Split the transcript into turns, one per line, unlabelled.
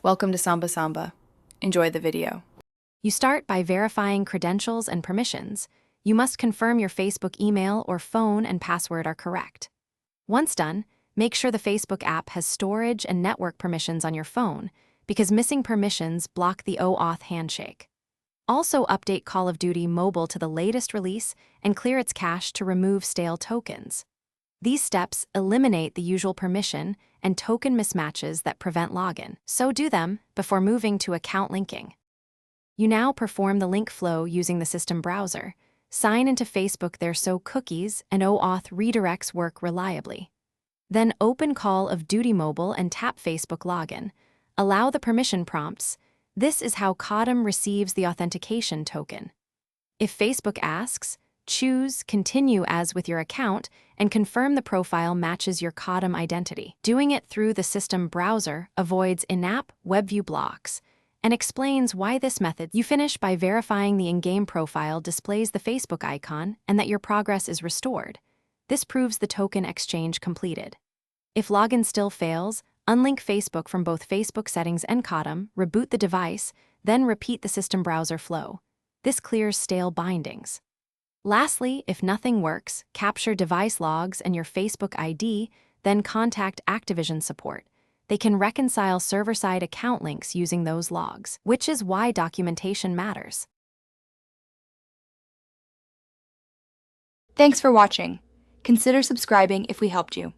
Welcome to Samba Samba. Enjoy the video.
You start by verifying credentials and permissions. You must confirm your Facebook email or phone and password are correct. Once done, make sure the Facebook app has storage and network permissions on your phone, because missing permissions block the OAuth handshake. Also update Call of Duty Mobile to the latest release and clear its cache to remove stale tokens. These steps eliminate the usual permission and token mismatches that prevent login, so do them before moving to account linking. You now perform the link flow using the system browser. Sign into Facebook there so cookies and OAuth redirects work reliably. Then open Call of Duty Mobile and tap Facebook Login. Allow the permission prompts. This is how Codm receives the authentication token. If Facebook asks, choose Continue as with your account and confirm the profile matches your Codm identity. Doing it through the system browser avoids in-app web view blocks and explains why this method. You finish by verifying the in-game profile displays the Facebook icon and that your progress is restored. This proves the token exchange completed. If login still fails, unlink Facebook from both Facebook settings and Codm, reboot the device, then repeat the system browser flow. This clears stale bindings. Lastly, if nothing works, capture device logs and your Facebook ID, then contact Activision support. They can reconcile server-side account links using those logs, which is why documentation matters.
Thanks for watching. Consider subscribing if we helped you.